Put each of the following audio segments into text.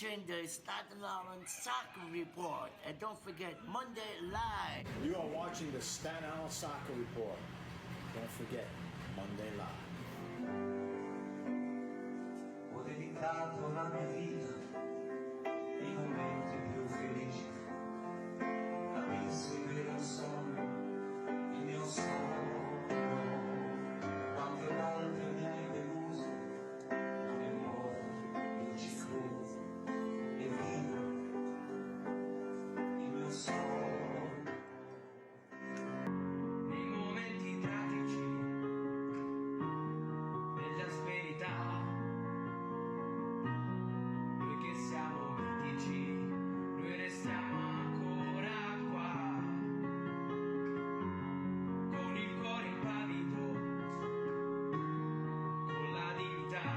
watching the Staten Soccer Report. And don't forget, Monday Live. You are watching the Staten Island Soccer Report. Don't forget, Monday Live. Ho dedicato la mia vita, i momenti più felici, a inseguire un sogno, il mio sogno. Quante volte mi hai deluso, non importa, io ci credo e vivo il mio sogno. Nei momenti tragici, nelle asperità, noi che siamo mitici, noi restiamo ancora qua, con il cuore impavido, con la dignità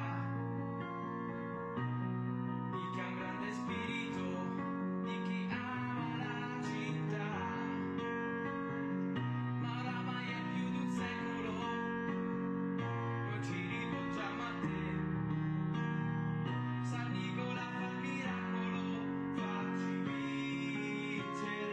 di chi ha un grande spirito, di chi ama la città. Ma oramai è più di un secolo, noi ci rivolgiamo a te. San Nicola fa il miracolo, facci vincere.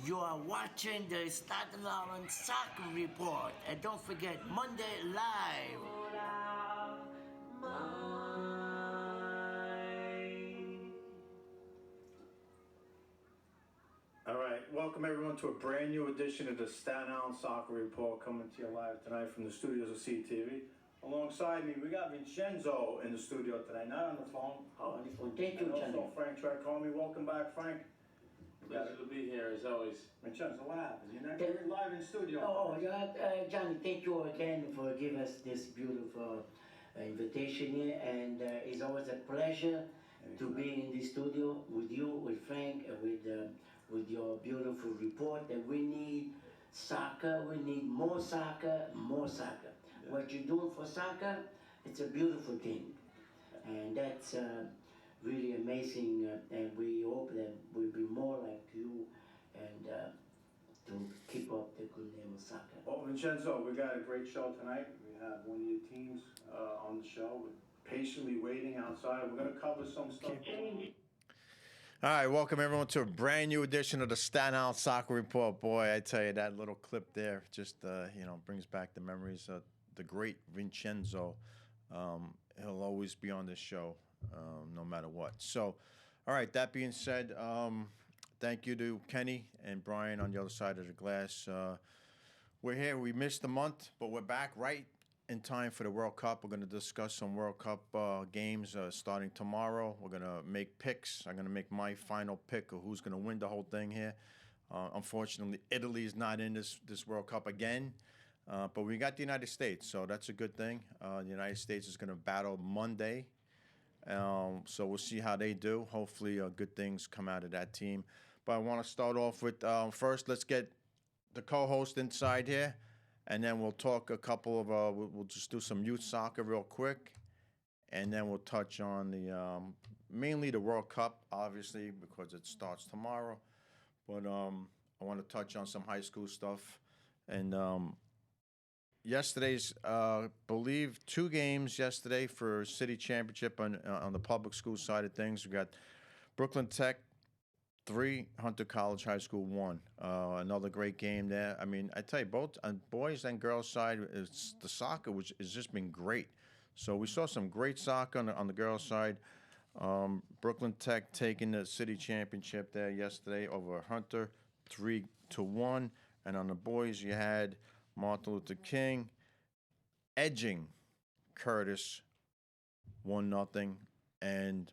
You are watching the Staten Soccer Report. And don't forget, Monday Live. All right, welcome everyone to a brand new edition of the Staten Island Soccer Report, coming to you live tonight from the studios of CTV. Alongside me, we got Vincenzo in the studio tonight, not on the phone. Oh, on the phone. Thank And you, also Johnny. Frank Tricomi. Welcome back, Frank. Pleasure to be here as always. Vincenzo, what happened? You're live in studio. Oh, yeah, Johnny, thank you again for giving us this beautiful invitation here. And it's always a pleasure to be in the studio with you, with Frank, and with your beautiful report that we need soccer, we need more soccer, more soccer. Yeah. What you're doing for soccer, it's a beautiful thing. And that's really amazing, and we hope that we'll be more like you and to keep up the good name of soccer. Well, Vincenzo, we got a great show tonight. We have one of your teams on the show. We're patiently waiting outside. We're going to cover some stuff. All right, welcome everyone to a brand new edition of the Staten Island Soccer Report. Boy, I tell you, that little clip there just brings back the memories of the great Vincenzo. He'll always be on this show, no matter what. So, all right, that being said, thank you to Kenny and Brian on the other side of the glass. We're here. We missed a month, but we're back right in time for the World Cup. We're going to discuss some World Cup games starting tomorrow. We're going to make picks. I'm going to make my final pick of who's going to win the whole thing here. Unfortunately, Italy is not in this World Cup again. But we got the United States, so that's a good thing. The United States is going to battle Monday. So we'll see how they do. Hopefully good things come out of that team. But I want to start off with, first, let's get the co-host inside here. And then we'll talk a couple of, we'll just do some youth soccer real quick. And then we'll touch on the, mainly the World Cup, obviously, because it starts tomorrow. But I want to touch on some high school stuff. And yesterday's, believe, 2 games yesterday for city championship on the public school side of things. We got Brooklyn Tech 3, Hunter College High School 1. Another great game there. I mean, I tell you, both on boys and girls side, it's the soccer which has just been great. So we saw some great soccer on the girls side. Brooklyn Tech taking the city championship there yesterday over Hunter 3-1, and on the boys you had Martin Luther King edging Curtis 1-0 and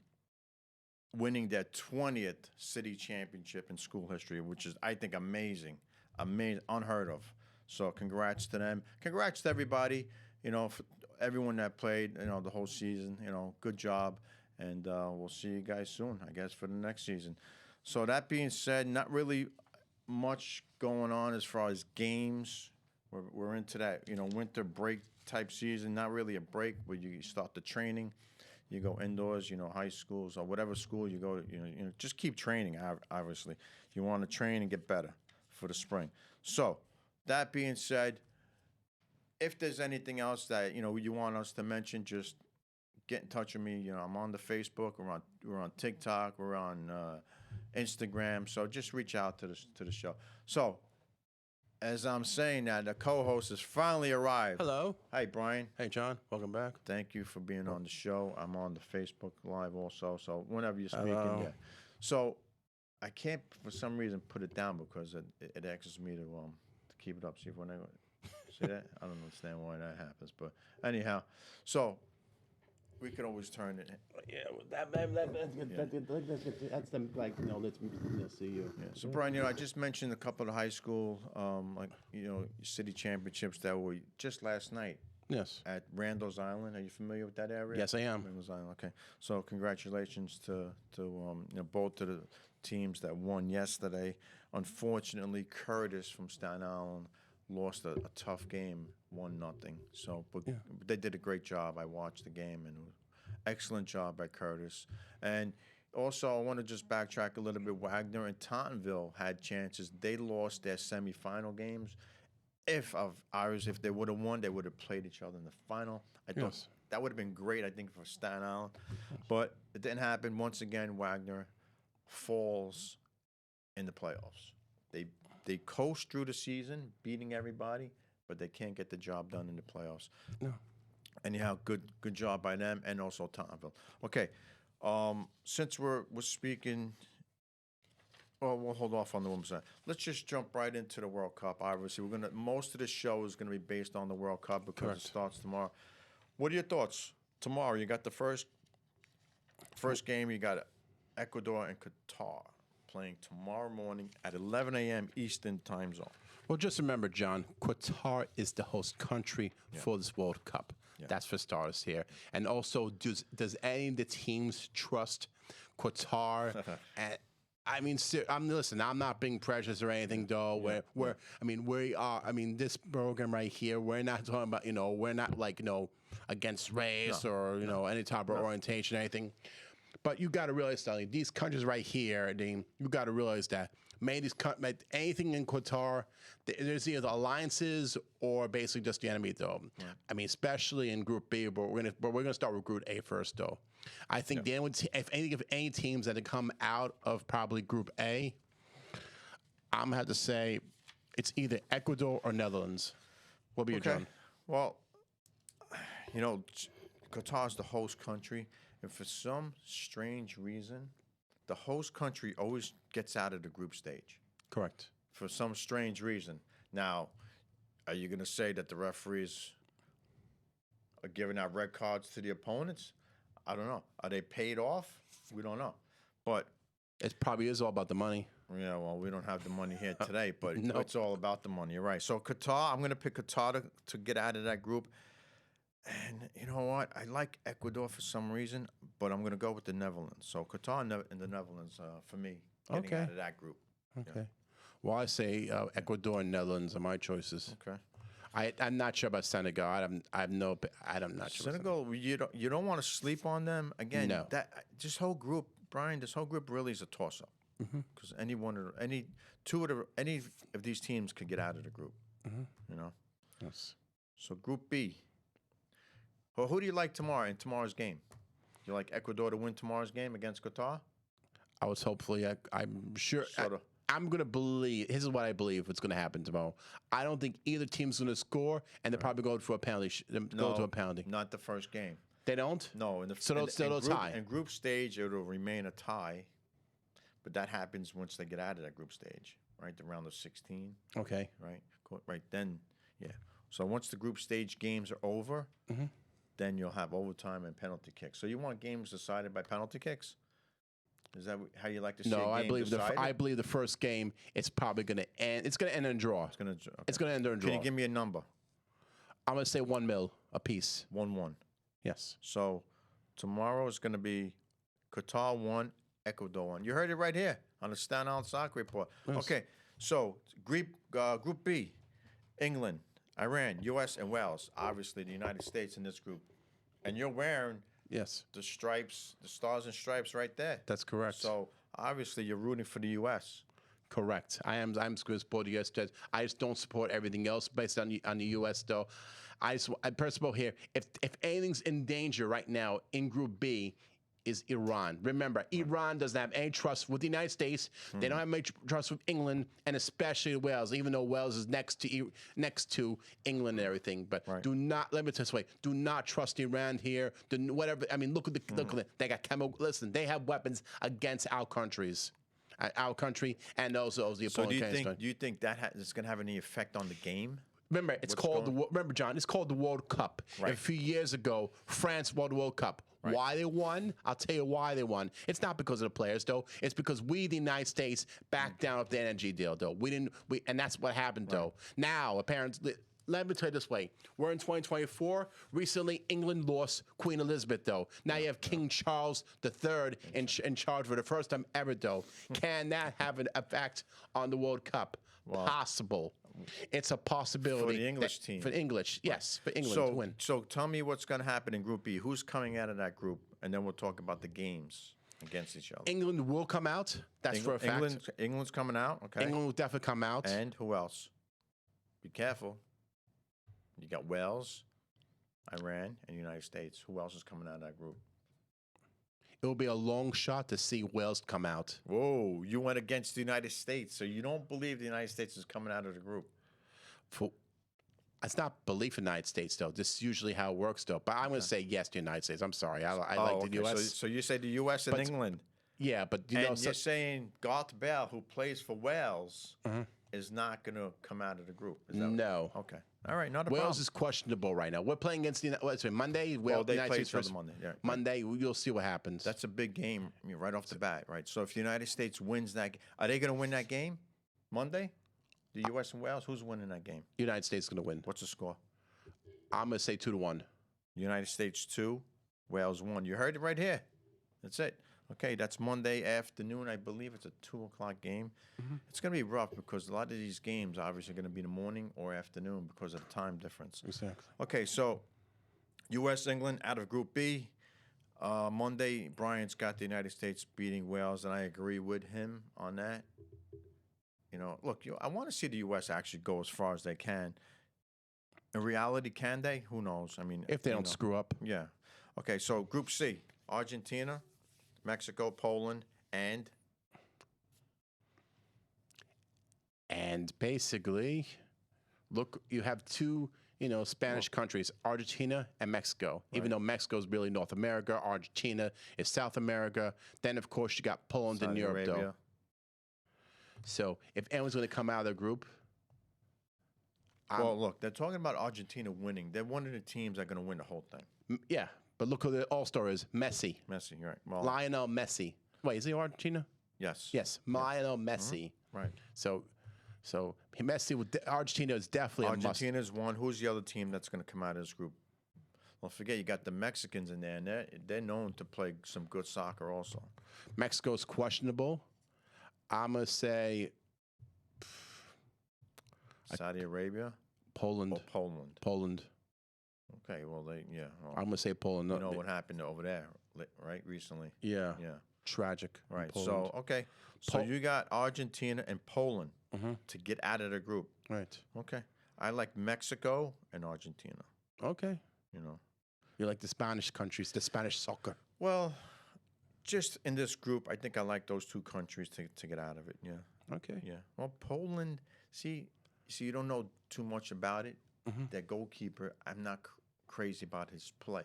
winning their 20th city championship in school history, which is, I think, amazing, unheard of. So congrats to them. Congrats to everybody, for everyone that played, the whole season. Good job. And we'll see you guys soon, I guess, for the next season. So that being said, not really much going on as far as games. We're into that, winter break type season. Not really a break, where you start the training. You go indoors, high schools or whatever school you go to, just keep training, obviously. You want to train and get better for the spring. So, that being said, if there's anything else that you want us to mention, just get in touch with me. I'm on the Facebook. We're on TikTok. We're on Instagram. So just reach out to the show. So as I'm saying that, the co-host has finally arrived. Hello. Hi, Brian. Hey, John. Welcome back. Thank you for being on the show. I'm on the Facebook Live also. So whenever you're speaking, Hello. yeah. So I can't for some reason put it down because it asks me to keep it up. See if when I see that, I don't understand why that happens, but anyhow, so we could always turn it. Yeah, that's the let's see you. Yeah. So Brian, I just mentioned a couple of high school, city championships that were just last night Yes. at Randall's Island. Are you familiar with that area? Yes, I am. Randall's Island. Okay. So congratulations to both of the teams that won yesterday. Unfortunately, Curtis from Staten Island lost a tough game, 1-0. So, but they did a great job. I watched the game, and it was excellent job by Curtis. And also, I want to just backtrack a little bit. Wagner and Tottenville had chances. They lost their semifinal games. If they would have won, they would have played each other in the final. I thought that would have been great, I think, for Staten Island. But it didn't happen. Once again, Wagner falls in the playoffs. They coast through the season, beating everybody, but they can't get the job done in the playoffs. No. Anyhow, good job by them, and also Tottenville. Okay, since we're speaking, well, we'll hold off on the women's side. Let's just jump right into the World Cup. Obviously, most of the show is gonna be based on the World Cup because it starts tomorrow. What are your thoughts tomorrow? You got the first game. You got Ecuador and Qatar playing tomorrow morning at 11 a.m. Eastern time zone. Well, just remember, John, Qatar is the host country for this World Cup. That's for starters here. And also, does any of the teams trust Qatar? And I mean, listen. I'm not being prejudiced or anything, though. We are. I mean, this program right here, we're not talking about. We're not like against race or any type of orientation, or anything. But you got to realize something. These countries right here, Dean, you got to realize that anything in Qatar, there's either alliances or basically just the enemy, though. Yeah. I mean, especially in Group B, but we're gonna start with Group A first, though. I think if any teams that have come out of probably Group A, I'm gonna have to say it's either Ecuador or Netherlands. What about you, John? Well, Qatar's the host country. And for some strange reason, the host country always gets out of the group stage. Correct. For some strange reason. Now, are you going to say that the referees are giving out red cards to the opponents? I don't know. Are they paid off? We don't know. But it probably is all about the money. Yeah, well, we don't have the money here today, but No. It's all about the money. You're right. So Qatar, I'm going to pick Qatar to get out of that group. And you know what? I like Ecuador for some reason, but I'm going to go with the Netherlands. So Qatar and the Netherlands for me getting out of that group. Okay. Yeah. Well, I say Ecuador and Netherlands are my choices. Okay. I'm not sure about Senegal. I'm not sure. Senegal, you don't want to sleep on them again. No. This whole group, Brian. This whole group really is a toss-up because any of these teams could get out of the group. Yes. So Group B. Well, who do you like tomorrow in tomorrow's game? You like Ecuador to win tomorrow's game against Qatar? I was hopefully. I'm sure. Sort of. I'm going to believe. This is what I believe what's going to happen tomorrow. I don't think either team's going to score, and they're probably going for a penalty. Go to a penalty. Not the first game. They don't? No. So they'll tie. In group stage, it'll remain a tie, but that happens once they get out of that group stage, right? The round of 16. Okay. Right then, yeah. So once the group stage games are over, then you'll have overtime and penalty kicks. So you want games decided by penalty kicks? Is that how you like to see a game I believe the first game, it's probably going to end. It's going to end in a draw. It's going to end in a draw. Can you give me a number? I'm going to say 1-0 apiece. 1-1. Yes. So tomorrow is going to be Qatar 1, Ecuador 1. You heard it right here on the Staten Island Soccer Report. Yes. Okay, so Group B, England, Iran, U.S., and Wales. Obviously, the United States in this group. And you're wearing the stripes, the stars and stripes right there. That's correct. So, obviously, you're rooting for the U.S. Correct. I'm going to support the U.S. I just don't support everything else based on the U.S. though. First of all, here, if anything's in danger right now in Group B, is Iran. Remember, Iran doesn't have any trust with the United States. They don't have much trust with England, and especially Wales, even though Wales is next to England and everything. But do not, let me tell you this way, do not trust Iran here. Whatever. I mean, look at they got chemical. Listen, they have weapons against our countries. Our country and also the opponent. So do you think that is going to have any effect on the game? Remember, remember, John, it's called the World Cup. Right. A few years ago, France won the World Cup. Right. Why they won? I'll tell you why they won. It's not because of the players, though. It's because we, the United States, backed down with the energy deal, though. And that's what happened, though. Now, apparently, let me tell you this way. We're in 2024. Recently, England lost Queen Elizabeth, though. Now you have King Charles III in charge for the first time ever, though. Can that have an effect on the World Cup? Possible. It's a possibility. For the English team. For English, yes. For England to win. So tell me what's going to happen in Group B. Who's coming out of that group? And then we'll talk about the games against each other. England will come out. That's for a fact. England's coming out, okay. England will definitely come out. And who else? Be careful. You got Wales, Iran, and the United States. Who else is coming out of that group? It will be a long shot to see Wales come out. Whoa, you went against the United States, so you don't believe the United States is coming out of the group. It's not belief in the United States, though. This is usually how it works, though. But I'm going to say yes to the United States. I'm sorry. I like the U.S. So you say the U.S. and England. Yeah, but you're saying Garth Bale, who plays for Wales, is not going to come out of the group. Is that no. Okay. All right. Not a Wales problem. is questionable right now. We're playing against the Monday. Well, they play each other Monday. Yeah. Monday, you'll see what happens. That's a big game right off the bat, right? So if the United States wins that, are they going to win that game Monday? The U.S. and Wales, who's winning that game? United States is going to win. What's the score? I'm going to say 2-1. United States 2, Wales 1. You heard it right here. That's it. Okay, that's Monday afternoon. I believe it's a 2 o'clock game. It's going to be rough because a lot of these games obviously are going to be in the morning or afternoon because of the time difference. Exactly. Okay, so U.S. England out of Group B. Monday, Brian's got the United States beating Wales, and I agree with him on that. You know, look, I want to see the U.S. actually go as far as they can. In reality, can they? Who knows? I mean, if they don't screw up. Yeah. Okay, so Group C, Argentina, Mexico, Poland, and basically, look, you have two, Spanish countries, Argentina and Mexico. Even though Mexico is really North America, Argentina is South America. Then, of course, you got Poland in Europe, though. So if anyone's going to come out of the group, well, look, they're talking about Argentina winning. They're one of the teams that are going to win the whole thing. Yeah, but look who the all-star is, Messi. Messi, you're right. Well, Lionel Messi. Wait, is he Argentina? Yes. Yes, Lionel Messi. Right. So Messi with Argentina is definitely Argentina's one. Who's the other team that's going to come out of this group? Well, forget you got the Mexicans in there, and they're known to play some good soccer also. Mexico's questionable. I'm going to say Saudi Arabia? Poland. Or Poland? Poland. Okay, well, Well, I'm going to say Poland. You know what happened over there, right, recently? Yeah. Yeah. Tragic. Right, so, okay. So you got Argentina and Poland to get out of the group. Right. Okay. I like Mexico and Argentina. Okay. You like the Spanish countries, the Spanish soccer. Well, just in this group, I think I like those two countries to get out of it. Yeah. Okay. Yeah. Well, Poland. See, you don't know too much about it. Their goalkeeper, I'm not crazy about his play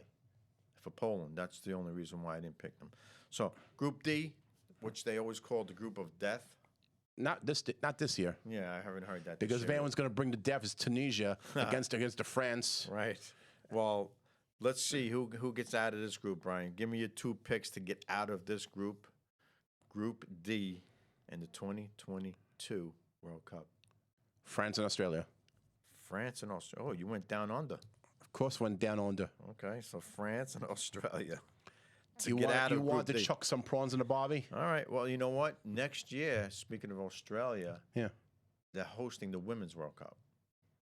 for Poland. That's the only reason why I didn't pick them. So Group D, which they always call the group of death. Not this year. Yeah, I haven't heard that. Because if anyone's going to bring the death, it's Tunisia against the France. Right. Well, let's see who gets out of this group, Brian. Give me your two picks to get out of this group, Group D, in the 2022 World Cup. France and Australia. France and Australia. Oh, you went down under. Of course, went down under. Okay, so France and Australia. You want to chuck some prawns in the barbie? All right. Well, you know what? Next year, speaking of Australia, they're hosting the Women's World Cup.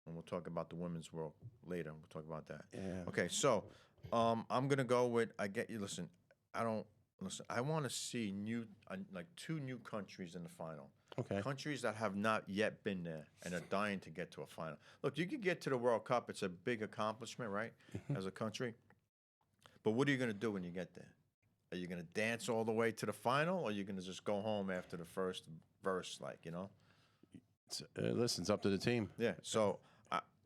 And we'll talk about the Women's World later. We'll talk about that. Yeah. Okay, so I'm going to go with, listen, I don't listen, I want to see like 2 new countries in the final. Okay. Countries that have not yet been there and are dying to get to a final. Look, you can get to the World Cup. It's a big accomplishment, right, as a country. But what are you going to do when you get there? Are you going to dance all the way to the final, or are you going to just go home after the first verse, like, you know? Listen, it's up to the team. Yeah. So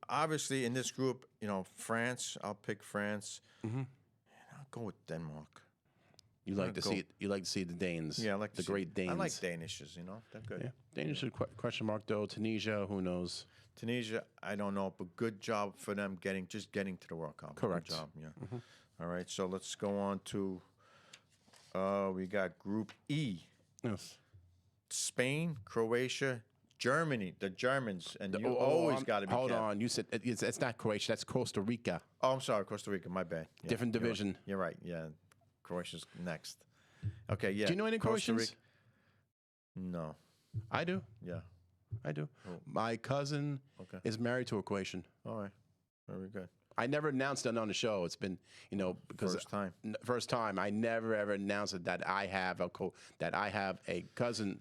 obviously in this group, you know, France. I'll pick France. And I'll go with Denmark. You like to see it. You like to see the Danes. Yeah, I like the great Danes. I like Danishes. You know, they're good. Yeah, Danish is question mark though. Tunisia, who knows? Tunisia, I don't know, but good job for them getting to the World Cup. Correct. Good job. Yeah. All right. So let's go on to. We got Group E. Yes. Spain, Croatia, Germany, the Germans, and you always got to be Hold careful. on, you said it's not Croatia. That's Costa Rica. Oh, I'm sorry, Costa Rica. My bad. Yeah, Different division. You're right. Yeah, Croatia's next. Okay. Yeah. Do you know any Costa Croatians? No. I do. Yeah. I do. Oh. My cousin Okay. is married to a Croatian. All right. Very good. I never announced it on the show. It's been, because First time. First time. I never ever announced it that I have a cousin,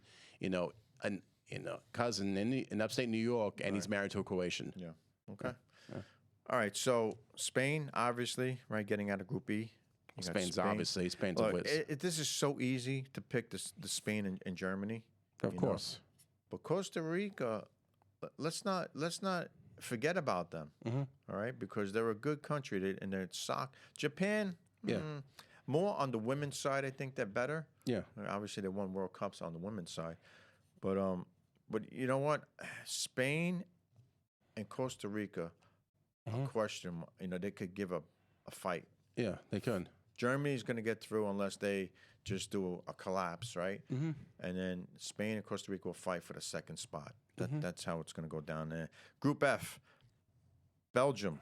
cousin in upstate New York, and he's married to a Croatian. Yeah. Okay. All right. So Spain, obviously, right, getting out of Group E. You got Spain's Spain. Spain's a Look, whiz. this is so easy to pick the Spain and Germany. Of you know. course. But Costa Rica, let's not forget about them. All right, because they're a good country and they're soccer. Japan, Yeah. More on the women's side. I think they're better. Yeah. Obviously, they won World Cups on the women's side, but you know what? Spain and Costa Rica, a question. They could give a fight. Yeah, they could. Germany's going to get through unless they just do a collapse, right? And then Spain and Costa Rica will fight for the second spot. That's how it's going to go down there. Group F, Belgium.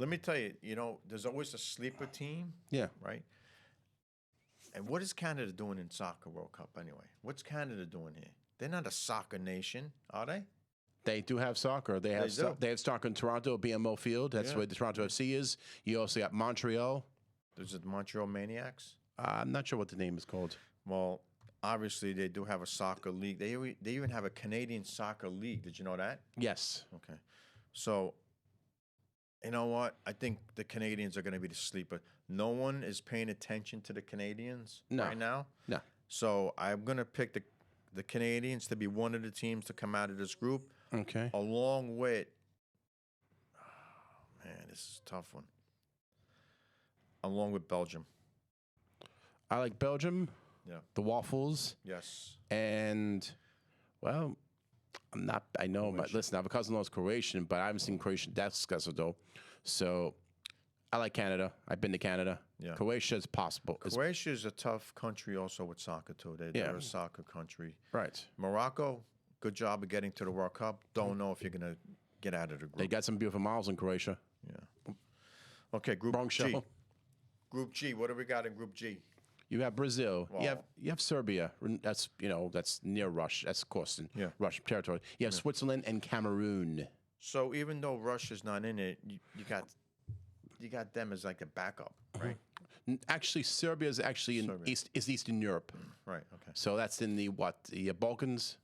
Let me tell you, there's always a sleeper team, Yeah. right? And what is Canada doing in Soccer World Cup anyway? What's Canada doing here? They're not a soccer nation, are they? They do have soccer. They have soccer in Toronto, BMO Field. That's where the Toronto FC is. You also got Montreal. There's the Montreal Maniacs. I'm not sure what the name is called. Well, obviously they do have a soccer league. They even have a Canadian soccer league. Did you know that? Yes. Okay. So, you know what? I think the Canadians are going to be the sleeper. No one is paying attention to the Canadians right now. No. So I'm going to pick the Canadians to be one of the teams to come out of this group. Okay. Along with, oh man, this is a tough one. Along with Belgium. I like Belgium. Yeah. The Waffles. Yes. And, well, I know, listen, I have a cousin who's Croatian, but I haven't seen Croatian discuss it, though. So I like Canada. I've been to Canada. Yeah. Croatia is possible. Croatia is a tough country also with soccer, too. They're a soccer country. Right. Morocco, good job of getting to the World Cup. Don't know if you're going to get out of the group. They got some beautiful miles in Croatia. Yeah. Okay, Group Wrong G. show. Group G. What do we got in Group G? You have Brazil. Wow. You have Serbia. That's that's near Russia. That's of course in Russian territory. You have Switzerland and Cameroon. So even though Russia's not in it, you got them as like a backup, right? Actually, Serbia is actually in Eastern Europe. Right. Okay. So that's in the Balkans.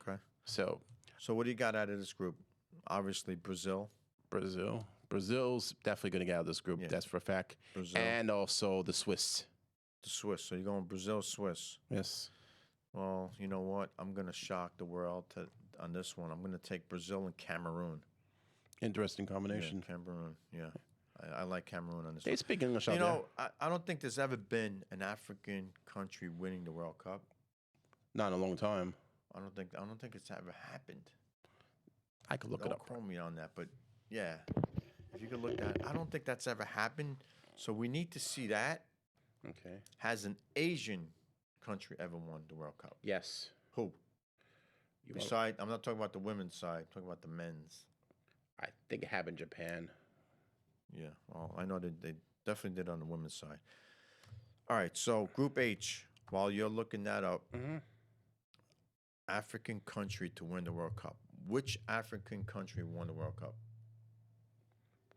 Okay. So what do you got out of this group? Obviously Brazil. Brazil's definitely going to get out of this group. Yeah. That's for a fact. Brazil. And also the Swiss. The Swiss. So you're going Brazil, Swiss. Yes. Well, you know what? I'm going to shock the world on this one. I'm going to take Brazil and Cameroon. Interesting combination. Yeah, Cameroon. Yeah. I like Cameroon on this They one. speak English out there. I don't think there's ever been an African country winning the World Cup. Not in a long time. I don't think it's ever happened. I could look it Don't up. quote me on that, but yeah. If you could look at it, I don't think that's ever happened. So we need to see that. Okay. Has an Asian country ever won the World Cup? Yes. Who? Besides, I'm not talking about the women's side. I'm talking about the men's. I think it happened in Japan. Yeah. Well, I know they definitely did on the women's side. All right. So Group H. While you're looking that up, African country to win the World Cup. Which African country won the World Cup?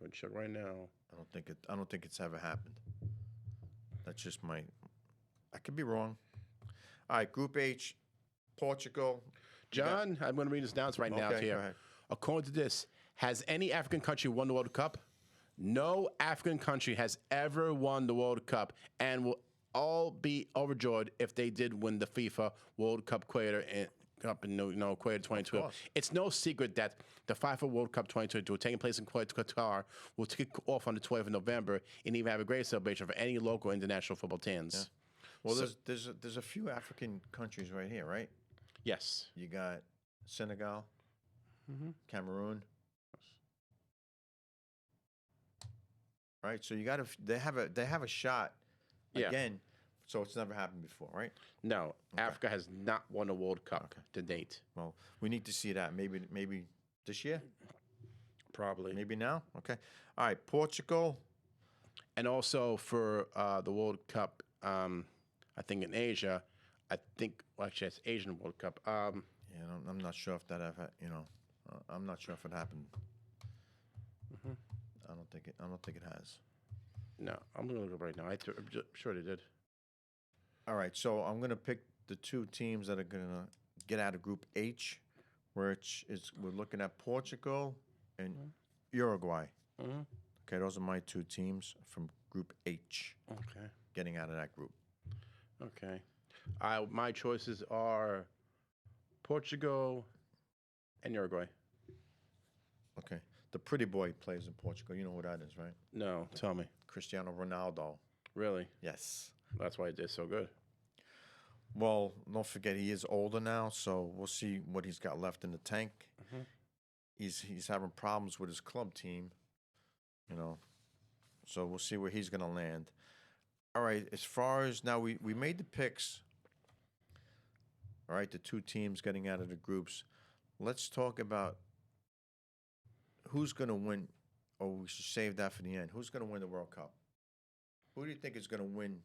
Good check right now. I don't think it's ever happened. That's just I could be wrong. All right, Group H, Portugal. John, I'm going to read this down right now Okay, here. go ahead. According to this, has any African country won the World Cup? No African country has ever won the World Cup and will all be overjoyed if they did win the FIFA World Cup Equator Equator 2012. It's no secret that the FIFA World Cup 2022 taking place in Qatar will kick off on the 12th of November and even have a great celebration for any local international football teams. Yeah. Well, there's a few African countries right here, right? Yes. You got Senegal, Cameroon. Right, so you got to. They have a shot again. So it's never happened before, right? No, Africa has not won a World Cup to date. Well, we need to see that maybe this year. Probably. Maybe now. Okay. All right, Portugal. And also for the World Cup, I think in Asia, actually it's Asian World Cup. Yeah, I'm not sure if that ever. I'm not sure if it happened. I don't think it has. No, I'm gonna look up right now. I'm sure they did. All right, so I'm gonna pick the two teams that are gonna get out of Group H, we're looking at Portugal and Uruguay. Okay, those are my two teams from Group H. Okay. Getting out of that group. Okay. My choices are Portugal and Uruguay. Okay. The pretty boy plays in Portugal. You know who that is, right? No, tell me. Cristiano Ronaldo. Really? Yes. That's why he did so good. Well, don't forget he is older now, so we'll see what he's got left in the tank. He's having problems with his club team, so we'll see where he's going to land. All right, as far as now, we made the picks. All right, the two teams getting out of the groups. Let's talk about who's going to win, or we should save that for the end. Who's going to win the World Cup? Who do you think is going to win?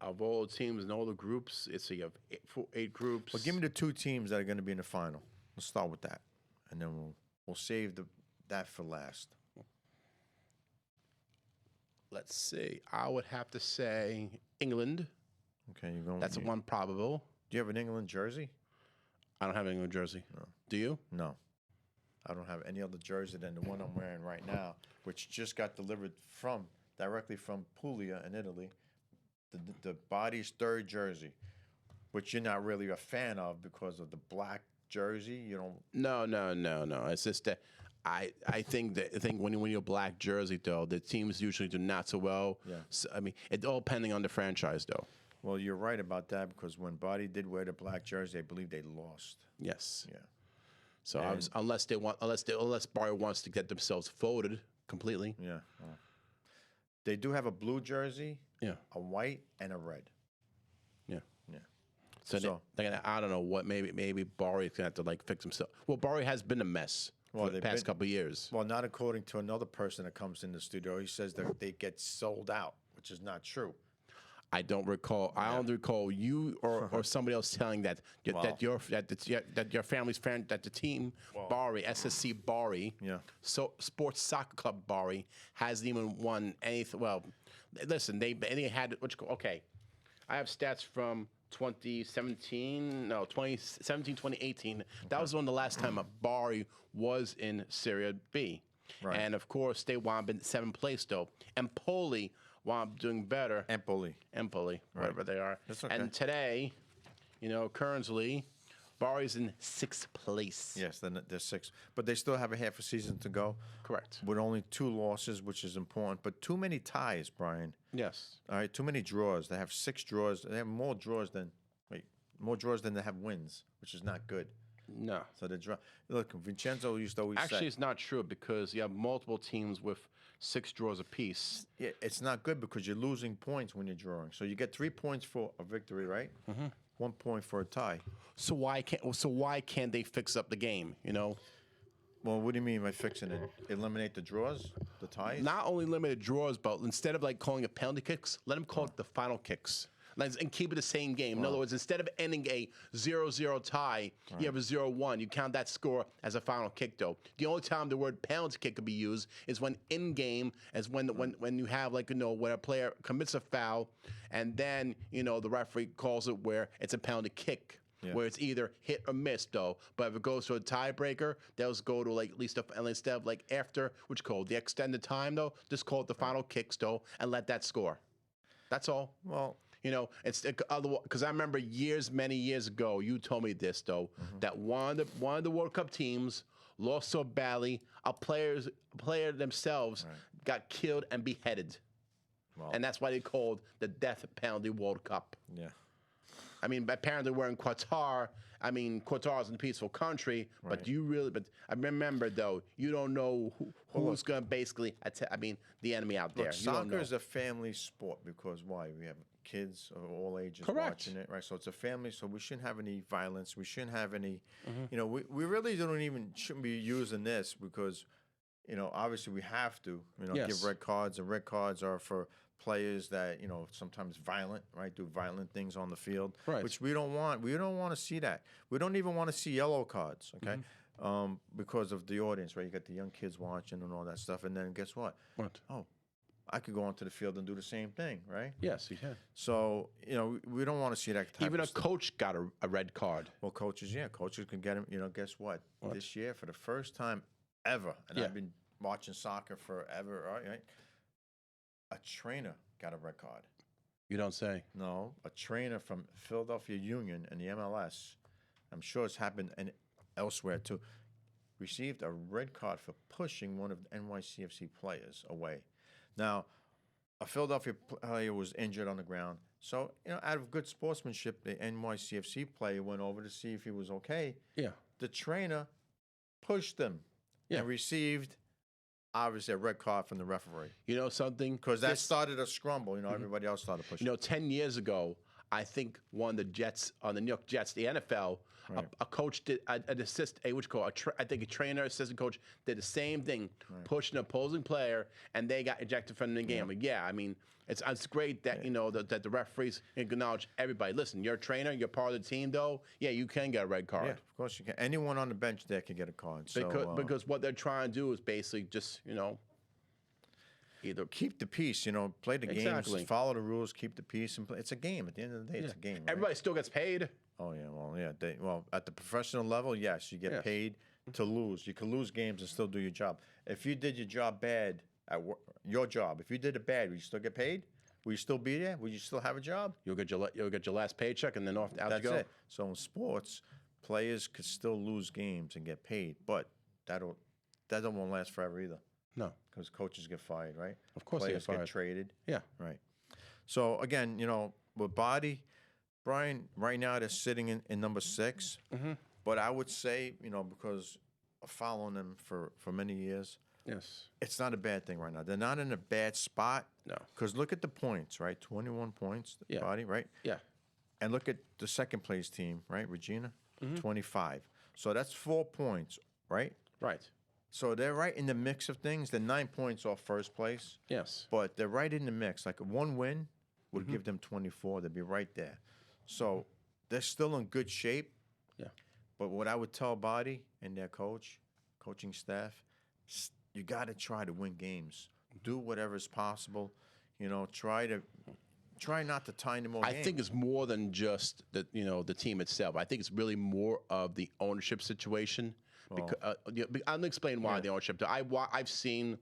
Of all the teams in all the groups, you have eight groups. Well, give me the two teams that are going to be in the final. Let's start with that, and then we'll save that for last. Let's see. I would have to say England. Okay, you're going. That's one probable. Do you have an England jersey? I don't have an England jersey. No. Do you? No. I don't have any other jersey than the one I'm wearing right now, which just got delivered directly from Puglia in Italy. The body's third jersey, which you're not really a fan of because of the black jersey. You don't. No. It's just that I think when you're a black jersey though, the teams usually do not so well. Yeah. So, I mean, it's all depending on the franchise though. Well, you're right about that because when Body did wear the black jersey, I believe they lost. Yes. Yeah. So unless Barry wants to get themselves voted completely. Yeah. They do have a blue jersey. Yeah. A white and a red. Yeah. Yeah. So I don't know what maybe Barry's gonna have to fix himself. Well, Barry has been a mess for the past couple of years. Well, not according to another person that comes in the studio. He says that they get sold out, which is not true. I don't recall. I don't recall you or somebody else telling that your family's friend, that the team Bari, SSC Bari, so Sports Soccer Club Bari hasn't even won anything. Well, listen, they had okay. I have stats from 2017, 2018. That was when the last time Bari was in Serie B, and of course they wound up in 7th place though. Empoli wound up doing better. Empoli, whatever they are. That's okay. And today, currently, Bari's in 6th place. Yes, they're 6th, but they still have a half a season to go. Correct. With only 2 losses, which is important, but too many ties, Brian. Yes. All right, too many draws. They have 6 draws. They have more draws than they have wins, which is not good. No. So they draw. Look, Vincenzo used to always Actually, say. it's not true because you have multiple teams with 6 draws apiece. Yeah, it's not good because you're losing points when you're drawing. So you get 3 points for a victory, right? 1 point for a tie. So why can't they fix up the game? Well, what do you mean by fixing it? Eliminate the draws, the ties? Not only limited draws, but instead of calling it penalty kicks, let them call it the final kicks. and keep it the same game. In other words, instead of ending a 0-0 tie, you have a 0-1. You count that score as a final kick, though. The only time the word penalty kick could be used is when in game, as when you have when a player commits a foul, and then the referee calls it where it's a penalty kick. Yeah. Where it's either hit or miss, though. But if it goes to a tiebreaker, they'll go to at least instead of after, which called the extended time, though, just call it the final kicks, though, and let that score. That's all. Well, It's otherwise, because I remember many years ago, you told me this though, that one of the World Cup teams lost so badly, a player themselves got killed and beheaded, and that's why they called the death penalty World Cup. yeah. I mean, apparently we're in Qatar. I mean, Qatar is a peaceful country, but but I remember though, you don't know who's going to basically the enemy out there. Look, You don't know. soccer is a family sport because why? We have kids of all ages Correct. watching it, right? So it's a family, so we shouldn't have any violence. We shouldn't have any, we really shouldn't be using this because, obviously we have to, Yes. give red cards, and red cards are for players that, sometimes violent, right? Do violent things on the field, Right. which we don't want. We don't want to see that. We don't even want to see yellow cards, okay? Because of the audience, right? You got the young kids watching and all that stuff, and then guess what? What? Oh, I could go onto the field and do the same thing, right? Yes, you can. So, we don't want to see that type Even of a stuff. coach got a red card. Well, coaches can get him. Guess what? What? This year, for the first time ever, and Yeah. I've been watching soccer forever, right? A trainer got a red card. You don't say. No, a trainer from Philadelphia Union and the MLS, I'm sure it's happened and elsewhere too, received a red card for pushing one of the NYCFC players away. Now, a Philadelphia player was injured on the ground. So, out of good sportsmanship, the NYCFC player went over to see if he was okay. Yeah. The trainer pushed him Yeah. and received, obviously, a red card from the referee. You know something? Because that started a scramble. Everybody else started pushing. 10 years ago, I think one of the Jets, on the New York Jets, the NFL, a coach did an assist, I think a trainer, assistant coach did the same thing, pushed an opposing player, and they got ejected from the game. I mean, it's great that that the referees acknowledge everybody. Listen, you're a trainer, you're part of the team, though. Yeah, you can get a red card. Yeah, of course you can. Anyone on the bench there can get a card. Because what they're trying to do is basically just either keep the peace. Play the Exactly. games, follow the rules, keep the peace, and play. It's a game. At the end of the day, it's a game. Right? everybody still gets paid. Oh yeah, well, at the professional level, yes, you get paid to lose. You can lose games and still do your job. If you did your job bad at work, your job, if you did it bad, would you still get paid? Will you still be there? Will you still have a job? You'll get your last paycheck and then out That's you go. it. So in sports, players could still lose games and get paid, but that won't last forever either. No, Because coaches get fired, right? Of course they players get fired. traded. yeah. Right. So again, with Body, Brian, right now they're sitting in number 6. But I would say, because of following them for many years, Yes. it's not a bad thing right now. They're not in a bad spot. No. Because look at the points, right? 21 points, Yeah. Body, right? Yeah. And look at the second place team, right? Regina, 25. So that's 4 points, right? Right. So they're right in the mix of things. They're 9 points off first place. Yes. But they're right in the mix. Like one win would give them 24. They'd be right there. So they're still in good shape. Yeah. But what I would tell Body and their coaching staff, you got to try to win games. Do whatever is possible. Try not to tie into more I games. think it's more than just the team itself. I think it's really more of the ownership situation. Because, I'll explain why the ownership. I've seen,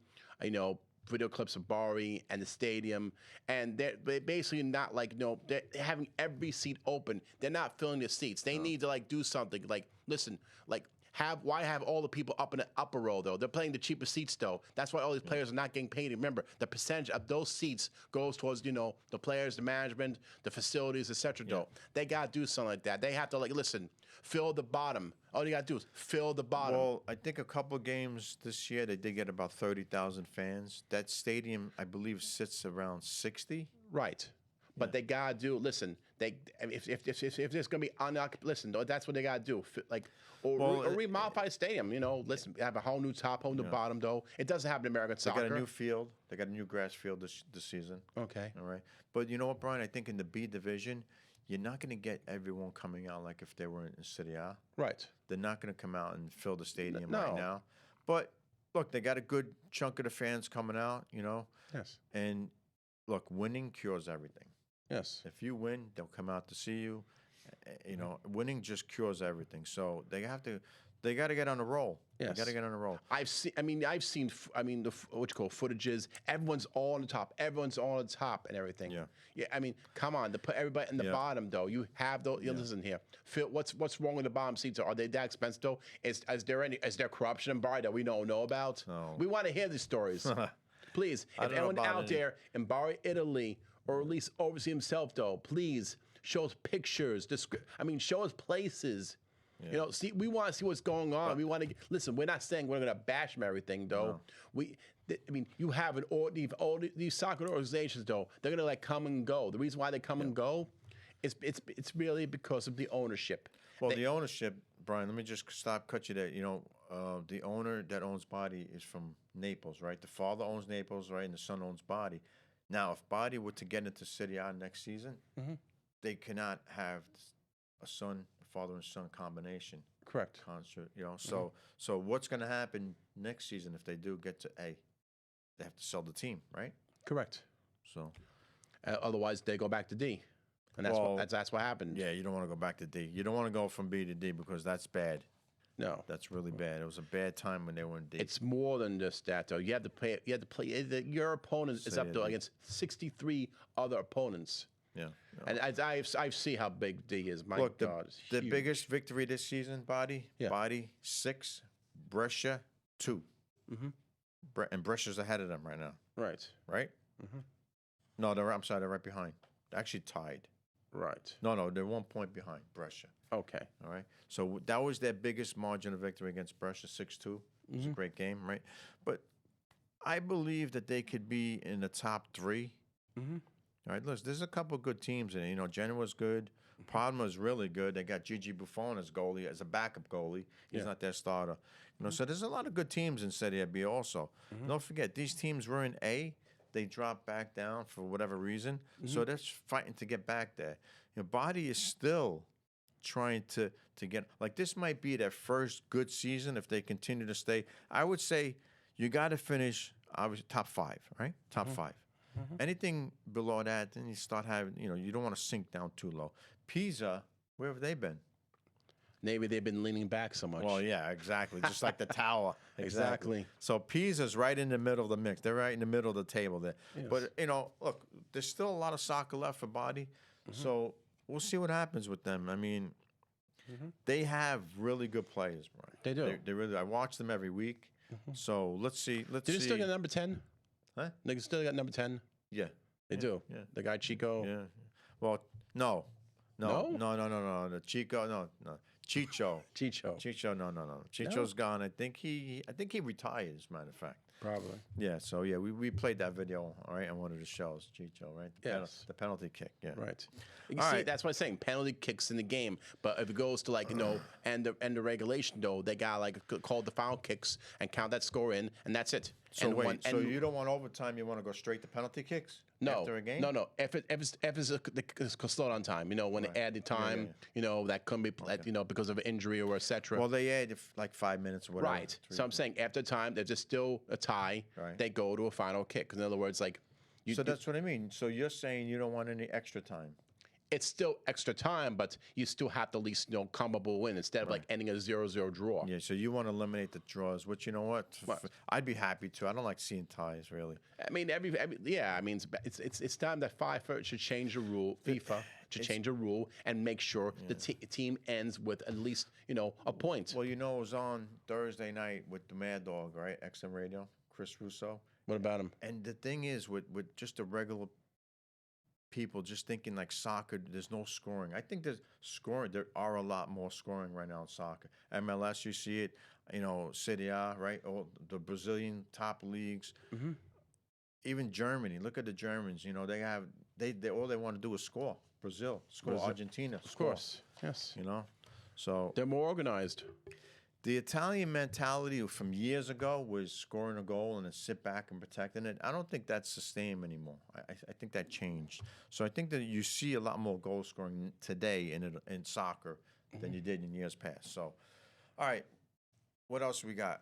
video clips of Bari and the stadium, and they're basically not they're having every seat open. They're not filling the seats. They need to do something. Listen, why have all the people up in the upper row though? They're playing the cheapest seats though. That's why all these players are not getting paid. Remember, the percentage of those seats goes towards the players, the management, the facilities, etc. Though they gotta do something like that. They have to listen, fill the bottom. All you gotta do is fill the bottom. Well, I think a couple games this year they did get about 30,000 fans. That stadium, I believe, sits around 60. Right. But they gotta do. Listen, if there's gonna be unoccupied, listen, that's what they gotta do. Or remodify the stadium. Listen, have a whole new top, whole new bottom. Though it doesn't happen in American They soccer. got a new field. They got a new grass field this season. Okay. All right. But you know what, Brian? I think in the B division, you're not going to get everyone coming out like if they were in Serie A. Right. They're not going to come out and fill the stadium No. right now. But look, they got a good chunk of the fans coming out, Yes. And look, winning cures everything. Yes. If you win, they'll come out to see you. Winning just cures everything. So they got to get on a roll. Yes. They got to get on a roll. I've seen the what you call footages. Everyone's all on the top. Everyone's all on the top and everything. Yeah. Yeah. I mean, come on. To put everybody in the bottom though, you have those. Listen here, Phil. What's wrong with the bottom seats? Are they that expensive though? Is there corruption in Bari that we don't know about? No. We want to hear these stories. Please, I if don't know anyone about out any. there in Bari, Italy, or at least overseas himself though, please show us pictures. Show us places. Yeah. We want to see what's going on. We want to listen. We're not saying we're going to bash them everything, though. No. You have all these soccer organizations, though. They're going to come and go. The reason why they come and go, it's really because of the ownership. Well, the ownership, Brian. Let me just cut you there. The owner that owns Body is from Naples, right? The father owns Naples, right, and the son owns Body. Now, if Body were to get into Serie A next season, they cannot have a father and son combination. Correct. Concert, So what's going to happen next season if they do get to A? They have to sell the team, right? Correct. So Otherwise, they go back to D, and that's what happened. yeah, you don't want to go back to D. You don't want to go from B to D because that's bad. No. That's really bad. It was a bad time when they were in D. It's more than just that, though. You have to play. Your opponent is up against 63 other opponents. Yeah. And I see how big D is. My Look, God, it's the huge. biggest victory this season, Body 6, Brescia 2. And Brescia's ahead of them right now. Right. Right? No, they're right behind. They're actually tied. Right. No, they're 1 point behind Brescia. Okay. All right. So that was their biggest margin of victory against Brescia, 6-2. It was a great game, right? But I believe that they could be in the top 3. All right, listen, there's a couple good teams in it. Genoa's good. Parma's really good. They got Gigi Buffon as goalie, as a backup goalie. He's not their starter. So there's a lot of good teams in Serie B also. Don't forget, these teams were in A. They dropped back down for whatever reason. So they're fighting to get back there. Body is still trying to get, this might be their first good season if they continue to stay. I would say you got to finish, obviously, top 5, right? Top 5. Anything below that, then you start having, you don't want to sink down too low. Pisa, where have they been? Maybe they've been leaning back so much. Well, yeah, exactly. Just like the tower. Exactly. So Pisa's right in the middle of the mix. They're right in the middle of the table there. Yes. But, look, there's still a lot of soccer left for Body. So we'll see what happens with them. I mean, they have really good players, Brian. They do. They really. I watch them every week. So let's see. Do they still get number 10? Huh? They still got number 10? Yeah. They do? Yeah. The guy Chico? Yeah. Well, no. No? No. The Chico, no. Chicho. Chicho. No. Chicho's gone. I think he retired, as a matter of fact. Probably. Yeah, so yeah, we played that video, all right, on one of the shows, Chicho, right? Yes. The penalty kick, yeah. Right. You All see, right. that's what I'm saying. Penalty kicks in the game, but if it goes to end the regulation though, they got call the foul kicks and count that score in, and that's it. So and so you don't want overtime? You want to go straight to penalty kicks after a game? No. If it's the slow down time, when they add the time, that can be because of an injury or etc. Well, they add 5 minutes or whatever. Right. So I'm saying after time, if there's still a tie, Right. they go to a final kick. In other words, So that's what I mean. So you're saying you don't want any extra time? it's still extra time, but you still have to at least comparable win instead of ending a 0-0 draw. Yeah, so you want to eliminate the draws, which you know what? I'd be happy to. I don't like seeing ties, really. I mean, it's time that FIFA should change the rule. FIFA should change a rule and make sure the team ends with at least a point. Well, it was on Thursday night with the Mad Dog, right? XM Radio, Chris Russo. What about him? And the thing is, with just the regular people just thinking like soccer, there's no scoring. I think there's scoring. There are a lot more scoring right now in soccer. MLS, you see it, Serie A, right? All the Brazilian top leagues. Even Germany. Look at the Germans. They have they all they want to do is score. Brazil, score. Brazil. Argentina, Of score. course, yes. You know, so They're more organized. the Italian mentality from years ago was scoring a goal and then sit back and protecting it. I don't think that's the same anymore. I think that changed. So I think that you see a lot more goal scoring today in soccer than you did in years past. So, all right, what else we got?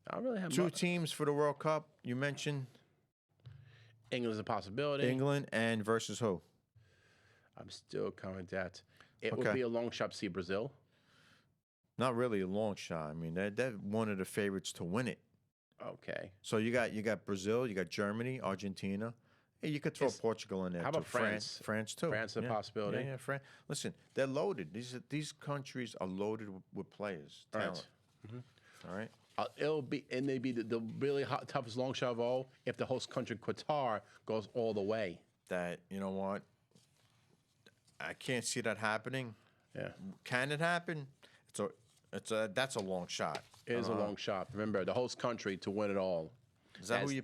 I don't really have Two teams for the World Cup. You mentioned England's a possibility. England and versus who? I'm still coming to that. It Okay. would be a long shot to see Brazil. Not really a long shot. I mean, they're one of the favorites to win it. Okay. So you got Brazil, you got Germany, Argentina. Hey, you could throw Portugal in there. how too. about France? France too. France is a possibility. Yeah, France. Listen, they're loaded. These countries are loaded with players. Right. Talent. All right. It'll be, and they'd be the really toughest long shot of all if the host country Qatar goes all the way. That you know what? I can't see that happening. Yeah, Can it happen? That's a long shot. it is a long shot. Remember, the host country to win it all. Is that As- is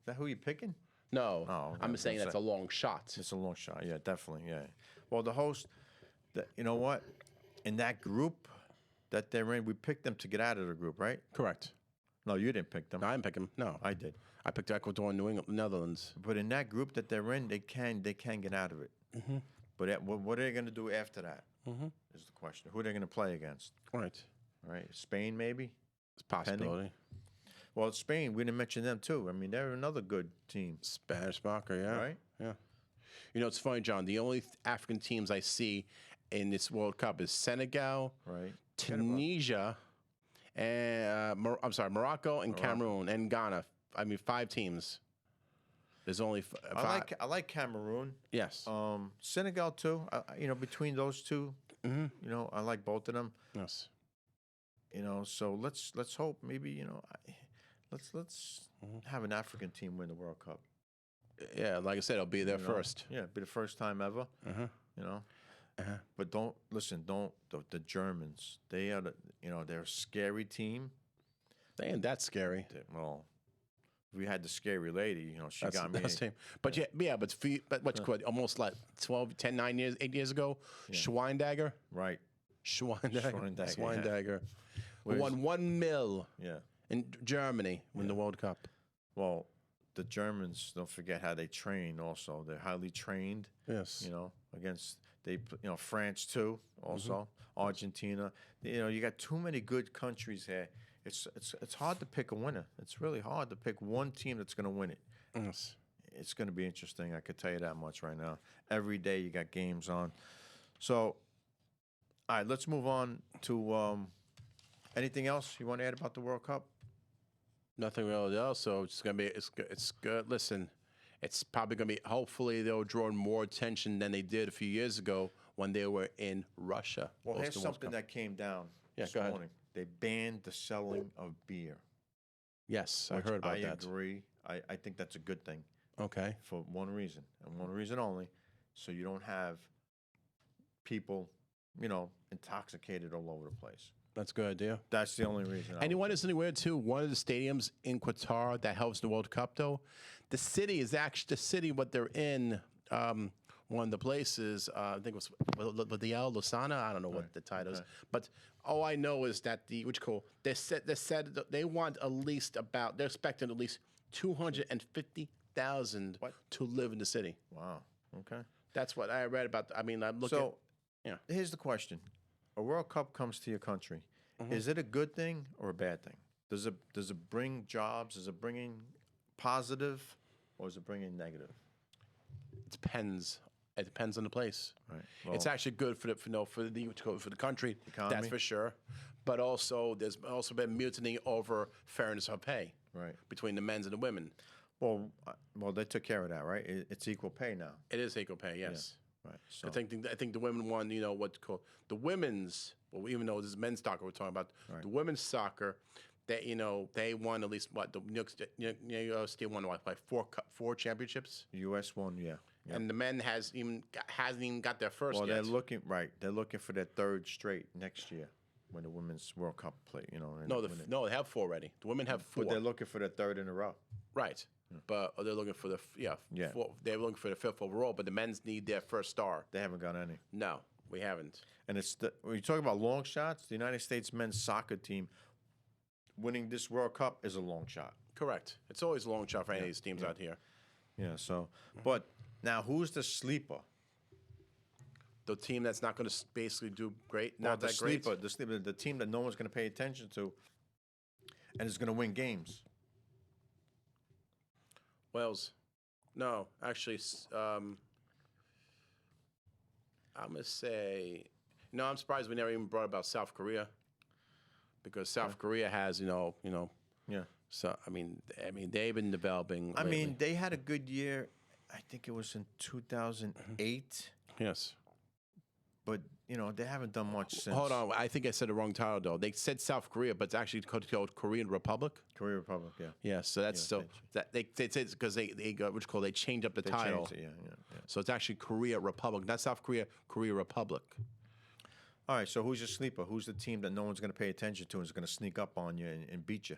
that who you picking? No, Oh, okay, I'm I was saying gonna that's say. a long shot. It's a long shot. Yeah, definitely. Yeah. Well, the host, you know what? In that group that they're in, we picked them to get out of the group, right? Correct. No, you didn't pick them. No, I didn't pick him. No, I did. I picked Ecuador and New England, Netherlands. But in that group that they're in, they can get out of it. But what are they going to do after that? Is the question. Who are they going to play against? Right. All right, Spain maybe. It's a possibility. Well, Spain, we didn't mention them too. I mean, they're another good team, Spanish soccer, yeah. right? Yeah. You know, it's funny, John. The only African teams I see in this World Cup is Senegal, Right. Tunisia, and Morocco and Cameroon and Ghana. I mean, 5 teams. There's only five. I like Cameroon. Yes. Senegal too. You know, between those two, you know, I like both of them. Yes. You know, so let's hope maybe let's have an African team win the World Cup. Yeah, like I said, it'll be there You know? first. Yeah, it'll be the first time ever. You know, but don't the Germans. They are they're a scary team. They ain't that scary. Well, we had the scary lady. You know, she That's, got me. that's him. But but what's called almost like 8 years ago, Schweindagger. Right. Schweindagger. Schweindagger, Who won $1 million Yeah. in Germany in the World Cup. Well, the Germans, don't forget how they train. Also, they're highly trained. Yes. You know, against France too. Also, Argentina. You know, you got too many good countries here. It's hard to pick a winner. It's really hard to pick one team that's going to win it. Yes. It's going to be interesting. I could tell you that much right now. Every day you got games on. So, all right, let's move on to anything else you want to add about the World Cup? Nothing really else. So it's gonna be it's good. Listen, it's probably gonna be. Hopefully, they'll draw more attention than they did a few years ago when they were in Russia. Well, here's hosting World something Cup. that came down Yeah, this go ahead. morning. They banned the selling of beer. Yes, I which heard about I that. agree. I think that's a good thing Okay. for one reason, and one reason only, so you don't have people, intoxicated all over the place. That's a good idea. That's the only reason. And you want to know something weird too? One of the stadiums in Qatar that helps the World Cup, though, the city is actually the city what they're in. One of the places, I think it was the El Lusana. I don't know what the title is, but all I know is that they said that they want at least they're expecting at least 250,000 to live in the city. Wow. Okay. That's what I read about. I mean, I'm looking. So, yeah. here's the question: a World Cup comes to your country. Is it a good thing or a bad thing? Does it bring jobs? Is it bringing positive, or is it bringing negative? It depends. It depends on the place. Right. It's Well, actually good for the country. Economy. That's for sure. But also, there's also been mutiny over fairness of pay right. between the men's and the women. Well, they took care of that, right? It's equal pay now. It is equal pay, yes. Right. So I think the women won. What's called the women's. Well, even though this is men's soccer we're talking about, the women's soccer, they won at least the New York State won like four championships, U.S. won, yeah. Yep. and the men hasn't even got their first. Well, yet. they're looking for their third straight next year when the Women's World Cup play. And No, they have 4 already. The women have 4. but they're looking for their third in a row. Right. but they're looking for the Yeah. they're looking for the 5th overall. But the men's need their first star. They haven't got any. No, we haven't. And when you talk about long shots, the United States men's soccer team winning this World Cup is a long shot. Correct. It's always a long shot for any of these teams out here. Yeah. So, but now who's the sleeper? The team that's not going to basically do great, Well, not the that great. sleeper, the team that no one's going to pay attention to, and is going to win games. Wales. No, actually, I'm gonna say. No, I'm surprised we never even brought about South Korea, because South Korea has, Yeah. So I mean, they've been developing. I lately. mean, they had a good year. I think it was in 2008. Yes. But they haven't done much since. Hold on, I think I said the wrong title though. They said South Korea, but it's actually called Korean Republic. Korea Republic, yeah. Yeah, so that's Yeah, so that they it's because they got what you call they changed up the They title. changed it, yeah. So it's actually Korea Republic, not South Korea. Korea Republic. All right, so who's your sleeper? Who's the team that no one's going to pay attention to and is going to sneak up on you and beat you?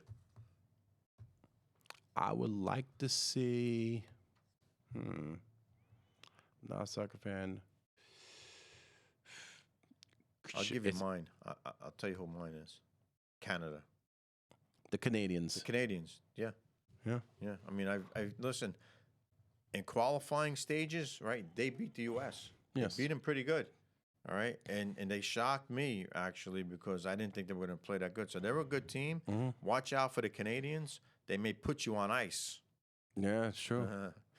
I would like to see. Not a soccer fan. I'll give you mine. I'll tell you who mine is. Canada. The Canadians. The Canadians, yeah. Yeah. Yeah, I mean, I listen, in qualifying stages, right, they beat the U.S. Yes. They beat them pretty good, all right? And they shocked me, actually, because I didn't think they were going to play that good. So they're a good team. Watch out for the Canadians. They may put you on ice. Yeah, it's true.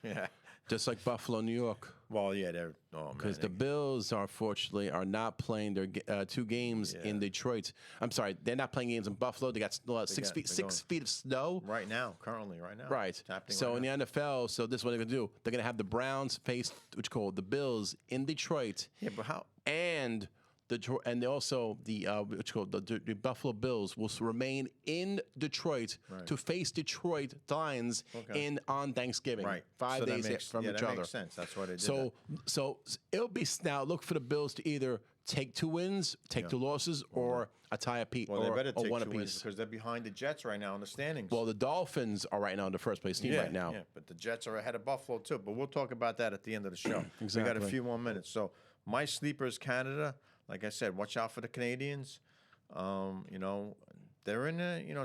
Yeah. Just like Buffalo, New York. Well, yeah, they're Because the Bills, unfortunately, are not playing their 2 games in Detroit. I'm sorry, they're not playing games in Buffalo. They got 6 feet of snow. right now, currently, right now. Right. It's happening So right in the NFL, so this is what they're going to do. They're going to have the Browns face, which is called the Bills in Detroit. Yeah, but how? And they also the Buffalo Bills will remain in Detroit to face Detroit Lions on Thanksgiving. Right. 5 So that days makes, from yeah, each that other. makes sense. That's why they did So it'll be now. Look for the Bills to either take 2 wins, take 2 losses, or a tie apiece, Well, they better or take one 2 wins apiece. because they're behind the Jets right now in the standings. Well, the Dolphins are right now in the first place team right now. Yeah, but the Jets are ahead of Buffalo too. But we'll talk about that at the end of the show. We got a Exactly. few more minutes. So my sleeper is Canada. Like I said, watch out for the Canadians. They're in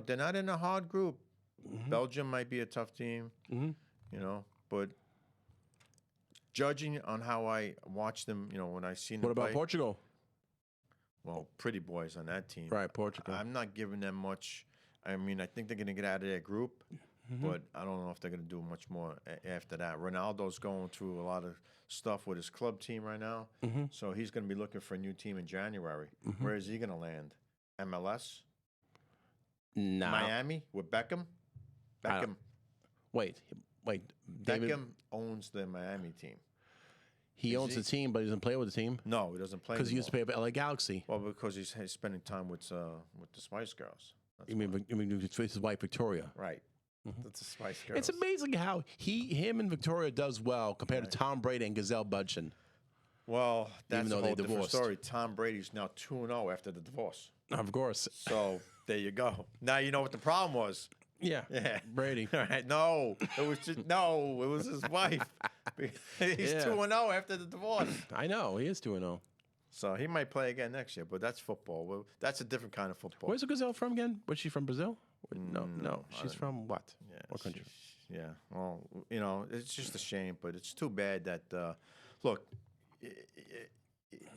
they're not in a hard group. Belgium might be a tough team. But judging on how I watch them, when I seen them What about play, Portugal? well, pretty boys on that team. Right, Portugal. I'm not giving them much. I mean, I think they're going to get out of their group, but I don't know if they're going to do much more after that. Ronaldo's going through a lot of stuff with his club team right now, so he's going to be looking for a new team in January. Where is he going to land? MLS? No. Miami with Beckham? Beckham. Wait. David, Beckham owns the Miami team. he owns he? the team, but he doesn't play with the team No, he doesn't play because he used to anymore. play for LA Galaxy. Well, because he's spending time with the Spice Girls. That's You mean his wife Victoria? right. That's the Spice Girls. It's amazing how him and Victoria does well compared to Tom Brady and Gazelle Budgeon. Well, that's though a they whole different divorced. story. Tom Brady's now 2-0 after the divorce. Of course. So there you go. Now you know what the problem was. Yeah. Yeah. Brady. All right. No, it was his wife. He's Yeah. 2-0 after the divorce. I know. He is 2-0. So he might play again next year, but that's football. Well, that's a different kind of football. Where's the Gazelle from again? Was she from Brazil? No. She's from what? Yeah, What country? Yeah. Well, it's just a shame, but it's too bad that look,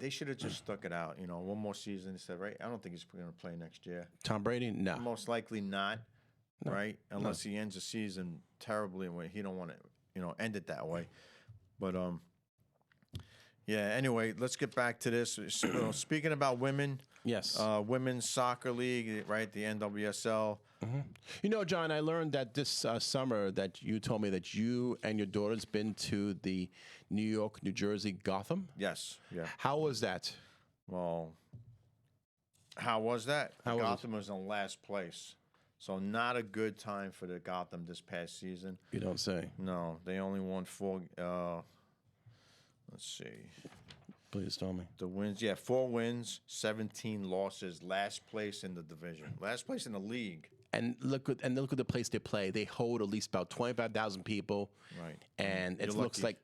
they should have just stuck it out. One more season instead, right? I don't think he's going to play next year. Tom Brady? No. Most likely not, right? Unless he ends the season terribly, and he don't want to, end it that way. But yeah. Anyway, let's get back to this. Speaking about women, Yes. women's soccer league, right? The NWSL. John, I learned that this summer that you told me that you and your daughter's been to the New York, New Jersey, Gotham. Yes. Yeah. How was that? Well, how was that? How was it? Gotham was in last place. So not a good time for the Gotham this past season. You don't say. No, they only won 4. Let's see. Please tell me. The wins, 4 wins, 17 losses. Last place in the division. Last place in the league. And look at the place they play. They hold at least about 25,000 people. Right. And You're it looks lucky. like,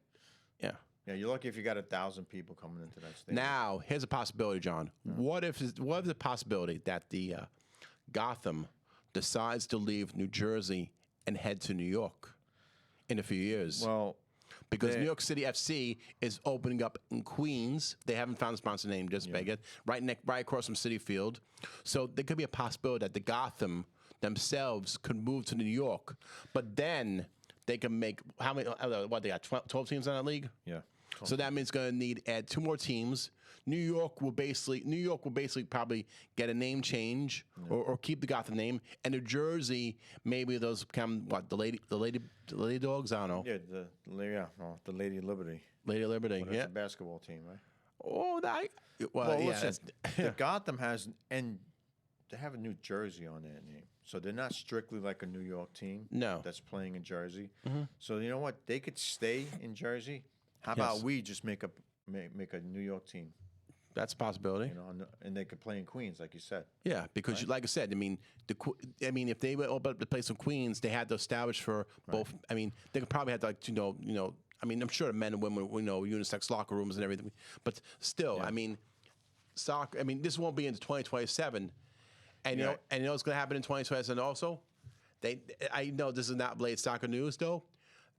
yeah. Yeah, you're lucky if you got 1,000 people coming into that stadium. Now, here's a possibility, John. What if the possibility that the Gotham decides to leave New Jersey and head to New York in a few years? Well, because New York City FC is opening up in Queens. They haven't found a sponsor name, just Vegas, right across from City Field. So there could be a possibility that the Gotham themselves could move to New York, but then they can make how many? What they got? 12 teams in that league. yeah. So that means going to need add 2 more teams. New York will basically probably get a name change or keep the Gotham name, and New Jersey maybe those become what the lady dogs. I don't know. Yeah, the Lady Liberty. Lady Liberty. Well, that's Yeah. a basketball team, right? Oh, that. Well, yeah. listen, the Gotham has, and they have a New Jersey on their name. So they're not strictly like a New York team No. that's playing in Jersey. So you know what? They could stay in Jersey. How Yes. about we just make a New York team, That's a possibility. you know, and they could play in Queens, like you said. Yeah, because like I said, I mean, if they would open up the place in Queens, they had to establish for both. I mean, they could probably have to, like, I mean, I'm sure the men and women, unisex locker rooms and everything, but still, I mean, soccer. I mean, this won't be into 2027, and Yeah. you know what's going to happen in 2027 also. I know this is not Blade Soccer news though.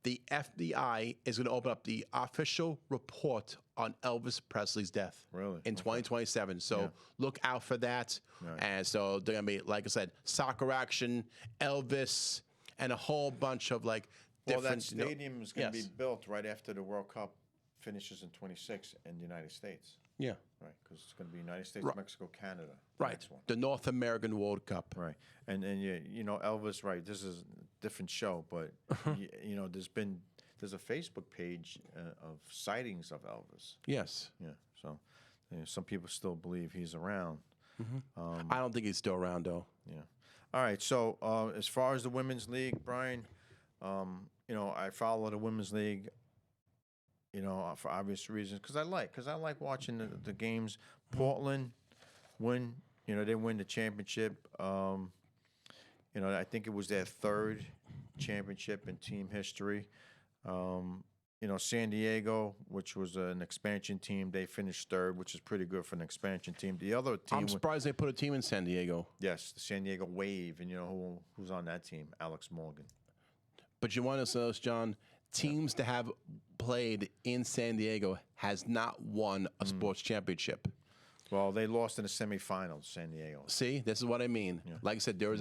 The FBI is going to open up the official report on Elvis Presley's death. Really? In 2027. So look out for that. Right. And so they're going to be, like I said, soccer action, Elvis, and a whole bunch of like Well, different. that stadium is going to yes. be built right after the World Cup finishes in 26 in the United States. Yeah. Right, because it's going to be United States, Mexico, Canada. The Right. next one. The North American World Cup. Right, and you know Elvis. Right, this is a different show, but you know there's a Facebook page of sightings of Elvis. Yes. Yeah, so some people still believe he's around. I don't think he's still around though. Yeah. All right. So as far as the women's league, Brian, you know I follow the women's league. You know, for obvious reasons, because I like watching the games. Portland win. You know, they win the championship. You know, I think it was their 3rd championship in team history. You know, San Diego, which was an expansion team, they finished 3rd, which is pretty good for an expansion team. The other team, I'm surprised they put a team in San Diego. yes, the San Diego Wave, and you know who's on that team? Alex Morgan. But you want to know, John, teams that have played in San Diego has not won a sports championship. Well, they lost in the semifinals, San Diego. See, this is what I mean. Like I said, there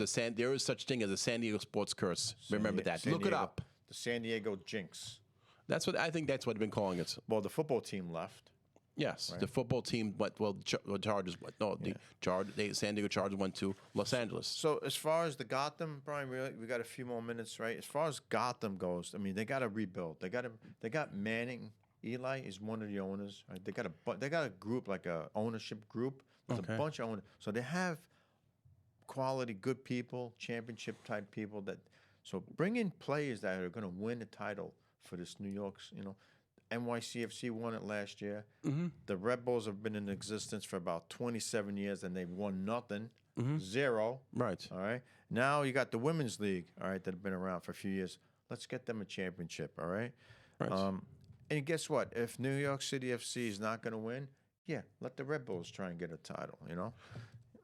is such thing as a San Diego sports curse. Remember that. San Look it Diego- up. The San Diego Jinx. That's what I think. That's what they've been calling it. Well, the football team left. Yes, the football team went. Well, the Chargers went. No, the San Diego Chargers went to Los Angeles. So as far as the Gotham, Brian, we got a few more minutes, right? As far as Gotham goes, I mean, they got to rebuild. They got Manning. Eli is one of the owners. Right? They got a group, like a ownership group. There's a bunch of owners. So they have quality, good people, championship type people. So bring in players that are going to win the title for this New York's. You know, NYCFC won it last year. The Red Bulls have been in existence for about 27 years, and they've won nothing, 0. Right. All right. Now you got the Women's League, all right, that have been around for a few years. Let's get them a championship, all right? Right. And guess what? If New York City FC is not going to win, yeah, let the Red Bulls try and get a title, you know?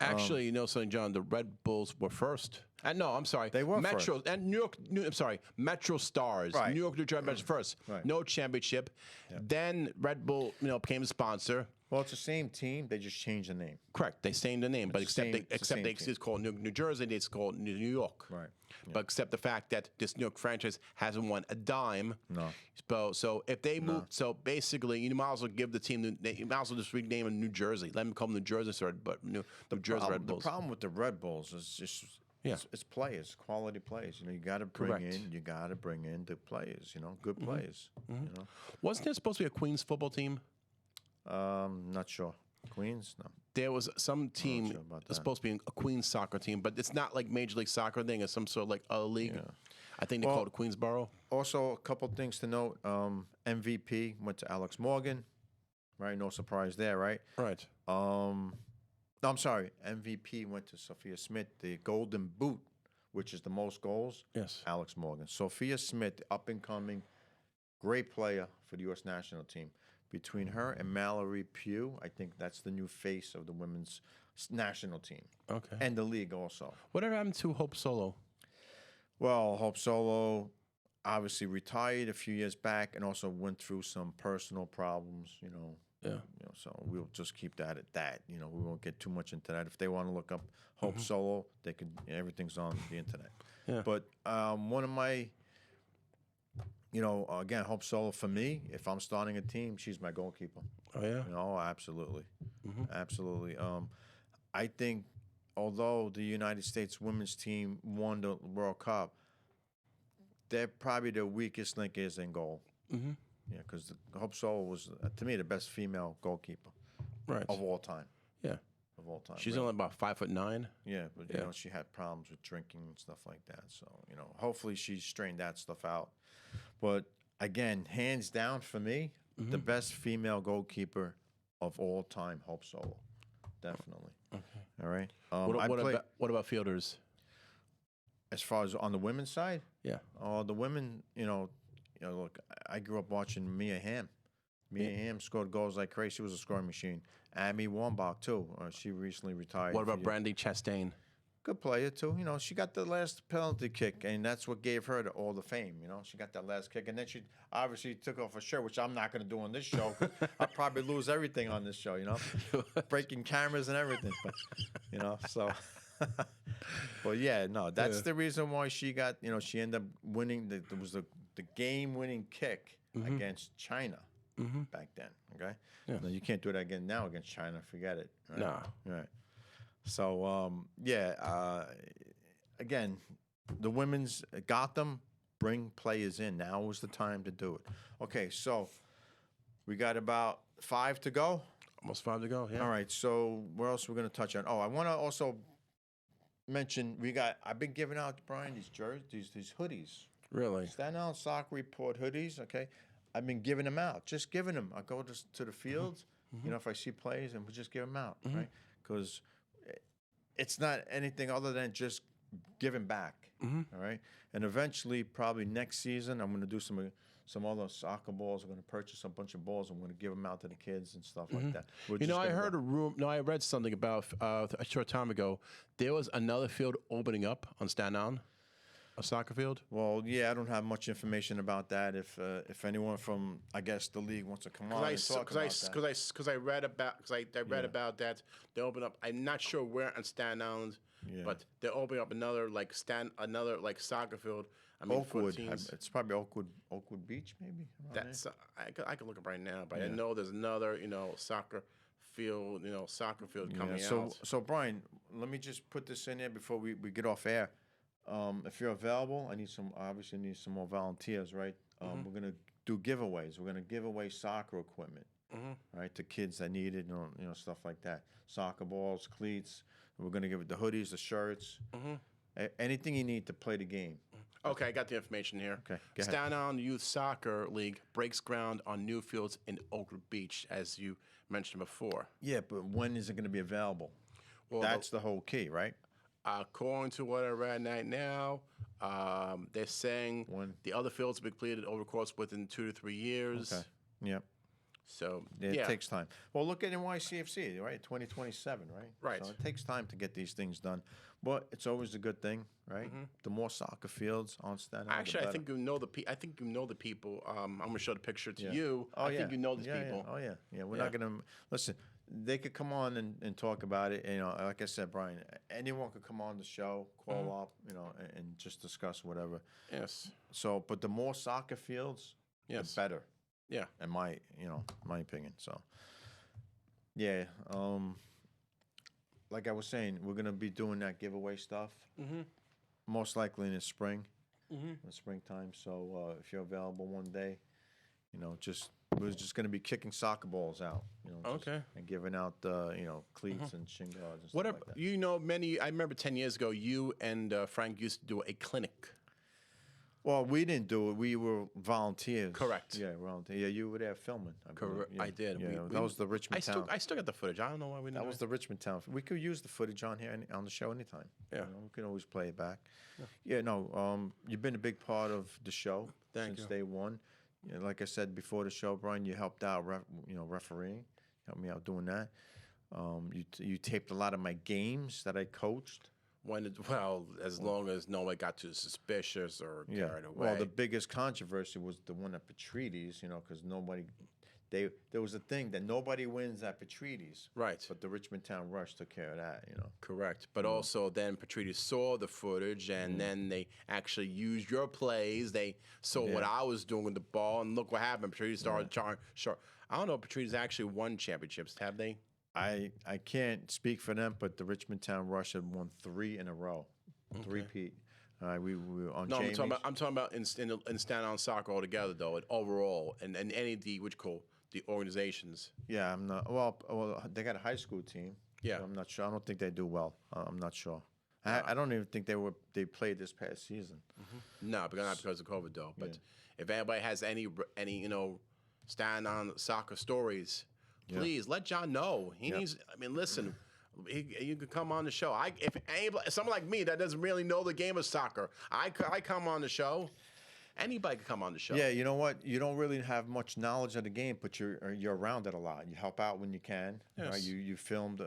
Actually, you know something, John? The Red Bulls were first. No, I'm sorry. They were Metro and I'm sorry, Metro Stars. Right. New York, New Jersey, Metro first. Right. No championship. Then Red Bull, became a sponsor. Well, it's the same team. They just changed the name. Correct. They same the name, but It's the except same- it's the same they team. it's called New Jersey. It's called New York. Right. But except the fact that this New York franchise hasn't won a dime. No. So if they move, so basically, you might as well give the team. You might as well just rename them New Jersey. Let them call them New Jersey, but New Jersey Red Bulls. The problem with the Red Bulls is just it's players, quality players. You know, you got to bring Correct. in the players. You know, good players. You know, Wasn't there supposed to be a Queens football team? not sure. Queens, no. There was some team sure about that's that. supposed to be a Queens soccer team, but it's not like Major League Soccer thing. It's some sort of like other league. I think they call it Queensboro. Also, a couple things to note. MVP went to Alex Morgan, right? No surprise there, right? Right. No, I'm sorry. MVP went to Sophia Smith. The Golden Boot which is the most goals, Yes. Alex Morgan. Sophia Smith, up and coming, great player for the U.S. national team. Between her and Mallory Pugh, I think that's the new face of the women's national team Okay. and the league also. Whatever happened to Hope Solo? Well, Hope Solo obviously retired a few years back and also went through some personal problems, Yeah. so we'll just keep that at that. We won't get too much into that. If they want to look up Hope Solo, they could. Everything's on the internet. Yeah. But one of my, again, Hope Solo for me. If I'm starting a team, she's my goalkeeper. Oh yeah. Absolutely, absolutely. I think although the United States women's team won the World Cup, they're probably the weakest link is in goal. Mm-hmm. Yeah, because Hope Solo was, to me, the best female goalkeeper Right. of all time. Yeah. Of all time. She's really. only about 5'9". Yeah, but Yeah. she had problems with drinking and stuff like that. So hopefully she's straightened that stuff out. But again, hands down for me, the best female goalkeeper of all time, Hope Solo, definitely. Okay. All right. What about fielders? As far as on the women's side, Yeah. the women, look, I grew up watching Mia Hamm. Mia Hamm scored goals like crazy. She was a scoring machine. Amy Wambach, too. She recently retired. What about Brandy Chastain? Good player, too. She got the last penalty kick, and that's what gave her all the fame. She got that last kick, and then she obviously took off her shirt, which I'm not going to do on this show. 'Cause I'll probably lose everything on this show, breaking cameras and everything. But, so... But yeah, no, that's the reason why she got, she ended up winning. There was the game-winning kick against China back then. Okay, Yeah. no, you can't do that again now against China. Forget it. Right? Nah. Right. So again, the women's Gotham bring players in. Now is the time to do it. Okay, so we got about 5 to go. Almost 5 to go. Yeah. All right. So what else we're gonna touch on? Oh, I want to also mention I've been giving out, Brian, these jerseys, these hoodies. Really? Staten Island Soccer Report hoodies, okay? I've been giving them out, just giving them. I go to the fields, if I see players, and we just give them out, right? Because it's not anything other than just giving back, all right? And eventually, probably next season, I'm going to do some other soccer balls. I'm going to purchase a bunch of balls. I'm going to give them out to the kids and stuff like that. I read something about a short time ago. There was another field opening up on Staten Island, a soccer field. Well, yeah, I don't have much information about that. If anyone from, I guess, the league wants to come on and talk about that. Because I read about that. They opened up. I'm not sure where on Staten Island, but they're opening up another soccer field. I mean, Oakwood. It's probably Oakwood Beach, maybe. That's I can look up right now, but I know there's another soccer field coming out. So Brian, let me just put this in there before we get off air. If you're available, I need some more volunteers, right? We're gonna do giveaways. We're gonna give away soccer equipment, right, to kids that need it, stuff like that. Soccer balls, cleats. We're gonna give it the hoodies, the shirts, anything you need to play the game. Okay, I got the information here. Okay, go ahead. Staten Island Youth Soccer League breaks ground on new fields in Oakwood Beach, as you mentioned before. Yeah, but when is it going to be available? Well, That's the whole key, right? According to what I read right now, they're saying the other fields will be completed over the course within 2 to 3 years. Okay. Yep. So it takes time. Well, look at NYCFC, right? 2027, right? Right. So it takes time to get these things done, but it's always a good thing, right? The more soccer fields on Staten Island, Actually, the I think you know the people. I'm going to show the picture to Yeah. you. Oh, I think you know these people. Yeah. Oh yeah. We're not gonna listen. They could come on and talk about it. Like I said, Brian, anyone could come on the show, call up, and just discuss whatever. Yes. So, but the more soccer fields, the better. Yeah. In my opinion. So, yeah. Like I was saying, we're gonna be doing that giveaway stuff. Most likely in the spring, in the springtime. So, if you're available one day, we're just gonna be kicking soccer balls out. Okay. And giving out cleats and shin guards and Whatever. stuff like that. I remember 10 years ago, you and Frank used to do a clinic. Well, we didn't do it. We were volunteers. Correct. Yeah, volunteer. Yeah, you were there filming. I believe. Correct. Yeah. I did. Yeah, We- that was the Richmond town. I still got the footage. I don't know why we didn't. That was the Richmond town. We could use the footage on here on the show anytime. Yeah. You know, we can always play it back. Yeah. No. You've been a big part of the show Thank since you. day one. You know, like I said before the show, Brian, you helped out. Refereeing, helped me out doing that. You taped a lot of my games that I coached. As long as no one got too suspicious or carried away. Well, the biggest controversy was the one at Petrides, because there was a thing that nobody wins at Petrides. Right. But the Richmond Town Rush took care of that, Correct. But also then Petrides saw the footage and then they actually used your plays. They saw what I was doing with the ball and look what happened. Petrides started charging. Sure. I don't know if Petrides actually won championships. Have they? I can't speak for them, but the Richmond Town Rush had won 3 in a row. Three-peat. We were on No, Jamie's. I'm talking about in Staten Island soccer altogether, though, and overall, and any of the the organizations. Yeah, I'm not. Well, they got a high school team. Yeah. So I'm not sure. I don't think they do well. I'm not sure. I don't even think they played this past season. No, but not because of COVID, though. But if anybody has any Staten Island soccer stories, please let John know. He needs. I mean, listen. You could come on the show. If someone like me that doesn't really know the game of soccer, I come on the show. Anybody could come on the show. Yeah, you know what? You don't really have much knowledge of the game, but you're around it a lot. You help out when you can. Yes. Right? You filmed.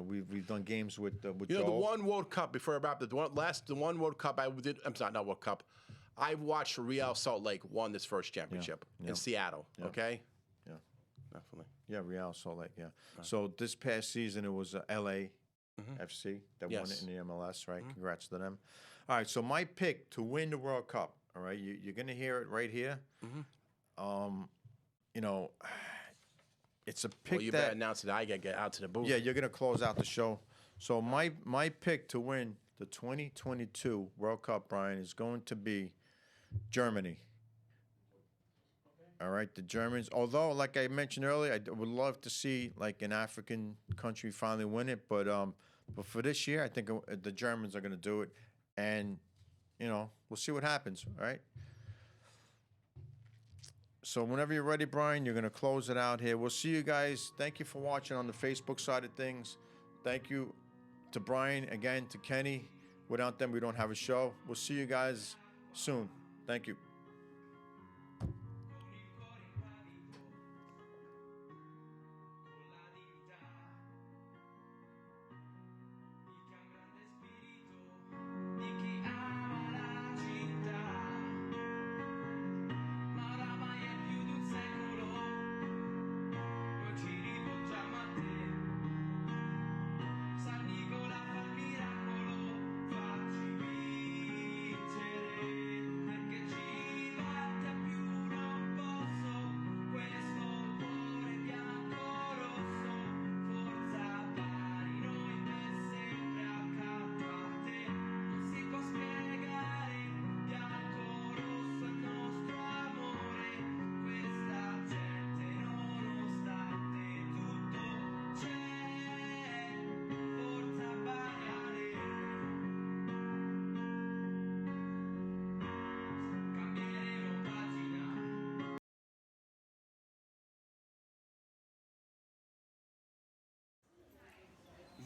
We've done games with You Joel. know, the one World Cup before I wrap it. The one World Cup I did. I'm sorry, not World Cup. I watched Real Salt Lake won this first championship in Seattle. Okay. Yeah. Definitely. Yeah, Real Salt Lake. Yeah. So this past season it was LA FC that won it in the MLS. Right. Congrats to them. All right. So my pick to win the World Cup. All right. You're gonna hear it right here. It's a pick Well, you that better announce it. I gotta get out to the booth. yeah, you're gonna close out the show. So my pick to win the 2022 World Cup, Brian, is going to be Germany. All right, the Germans. Although, like I mentioned earlier, I would love to see like an African country finally win it. But for this year, I think the Germans are going to do it, and we'll see what happens. All right. So whenever you're ready, Brian, you're going to close it out here. We'll see you guys. Thank you for watching on the Facebook side of things. Thank you to Brian again, to Kenny. Without them, we don't have a show. We'll see you guys soon. Thank you.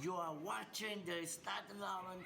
You are watching the Staten Island